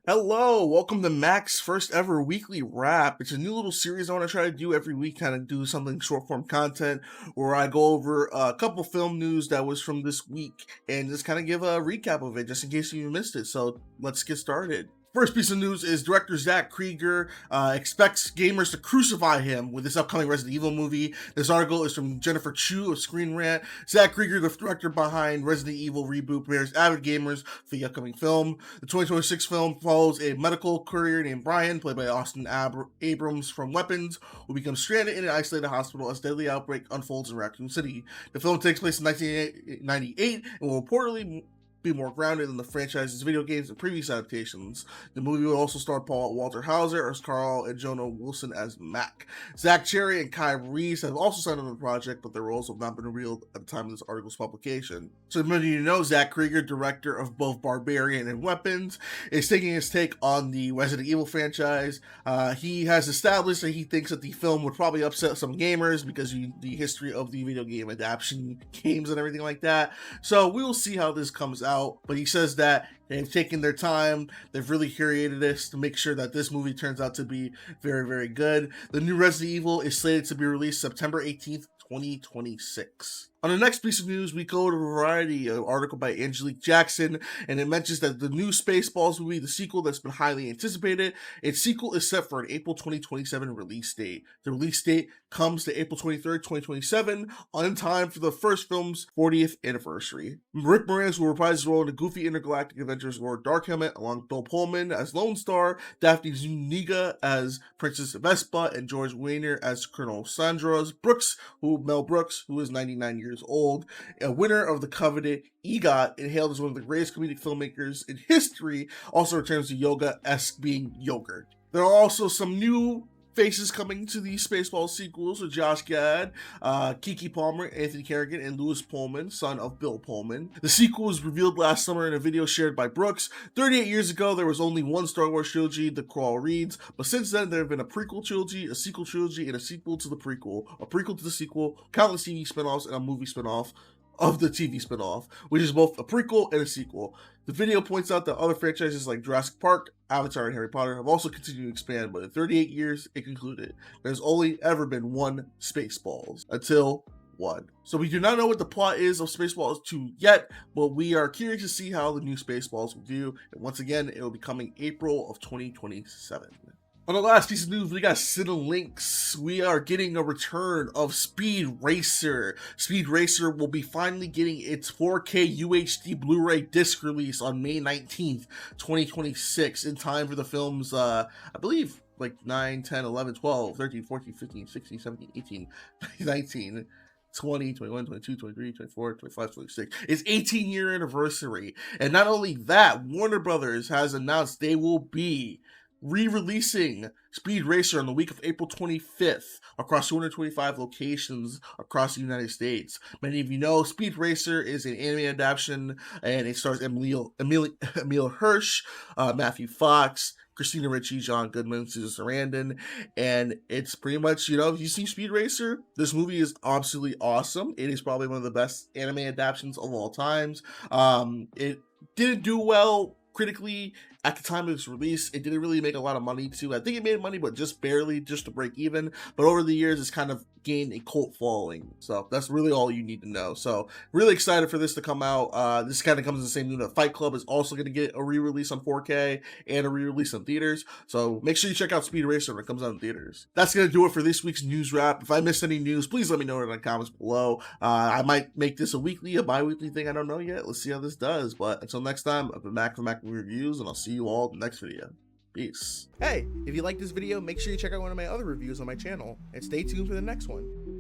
Hello, welcome to Mac's first ever weekly wrap. It's a new little series I want to try to do every week, kind of do something short form content where I go over a couple film news that was from this week and just kind of give a recap of it just in case you missed it. So let's get started. First piece of news is director Zach Krieger expects gamers to crucify him with this upcoming Resident Evil movie. This article is from Jennifer Chu of Screen Rant. Zach Krieger, the director behind Resident Evil reboot, prepares avid gamers for the upcoming film. The 2026 film follows a medical courier named Brian, played by Austin Abrams from Weapons, who becomes stranded in an isolated hospital as deadly outbreak unfolds in Raccoon City. The film takes place in 1998 and will reportedly be more grounded in the franchise's video games and previous adaptations. The movie will also star Paul Walter Hauser as Carl and Jonah Wilson as Mac. Zach Cherry and Kai Reese have also signed on the project, but their roles have not been revealed at the time of this article's publication. So many of you know, Zach Krieger, director of both Barbarian and Weapons, is taking his take on the Resident Evil franchise. He has established that he thinks that the film would probably upset some gamers because of the history of the video game adaptation games and everything like that. So we will see how this comes out. But he says that they've taken their time, they've really curated this to make sure that this movie turns out to be very, very good. The new Resident Evil is slated to be released September 18th, 2026. On the next piece of news, we go to Variety, an article by Angelique Jackson, and it mentions that the new Spaceballs movie, the sequel that's been highly anticipated, its sequel is set for an April 2027 release date. The release date comes to April 23rd, 2027, on time for the first film's 40th anniversary. Rick Moranis will reprise his role in the goofy intergalactic adventures Lord Darkhelmet, along with Bill Pullman as Lone Star, Daphne Zuniga as Princess Vespa, and George Weiner as Colonel Sandros. Mel Brooks, who is 99 years old, a winner of the coveted EGOT and hailed as one of the greatest comedic filmmakers in history, also returns to yoga-esque being yogurt. There are also some new faces coming to the Spaceballs sequels with Josh Gad, Keke Palmer, Anthony Carrigan, and Louis Pullman, son of Bill Pullman. The sequel was revealed last summer in a video shared by Brooks. 38 years ago, there was only one Star Wars trilogy, The Crawl Reads, but since then, there have been a prequel trilogy, a sequel trilogy, and a sequel to the prequel, a prequel to the sequel, countless TV spinoffs, and a movie spinoff of the TV spinoff, which is both a prequel and a sequel. The video points out that other franchises like Jurassic Park, Avatar, and Harry Potter have also continued to expand, but in 38 years, it concluded. There's only ever been one Spaceballs, until one. So we do not know what the plot is of Spaceballs 2 yet, but we are curious to see how the new Spaceballs will do, and once again, it will be coming April of 2027. On the last piece of news, we got Cinelinx. We are getting a return of Speed Racer. Speed Racer will be finally getting its 4K UHD Blu-ray disc release on May 19th, 2026, in time for the film's, I believe, like 9, 10, 11, 12, 13, 14, 15, 16, 17, 18, 19, 20, 21, 22, 23, 24, 25, 26. It's 18-year anniversary. And not only that, Warner Brothers has announced they will be re-releasing Speed Racer on the week of April 25th across 225 locations across the United States. Many of you know Speed Racer is an anime adaptation, and it stars Emile Hirsch, Matthew Fox, Christina Ricci, John Goodman, Susan Sarandon, and it's pretty much, if you see Speed Racer, this movie is absolutely awesome. It is probably one of the best anime adaptations of all times. It didn't do well critically at the time of its release. It didn't really make a lot of money too. I think it made money, but just barely, just to break even. But over the years, it's kind of gained a cult following. So that's really all you need to know. So really excited for this to come out. This kind of comes in the same note that Fight Club is also going to get a re-release on 4K and a re-release in theaters. So make sure you check out Speed Racer when it comes out in theaters. That's going to do it for this week's news wrap. If I missed any news, please let me know in the comments below. I might make this a bi-weekly thing. I don't know yet. Let's see how this does. But until next time, I've been Mac from Mac Reviews, and I'll see you all in the next video. Peace. Hey, if you like this video, make sure you check out one of my other reviews on my channel, and stay tuned for the next one.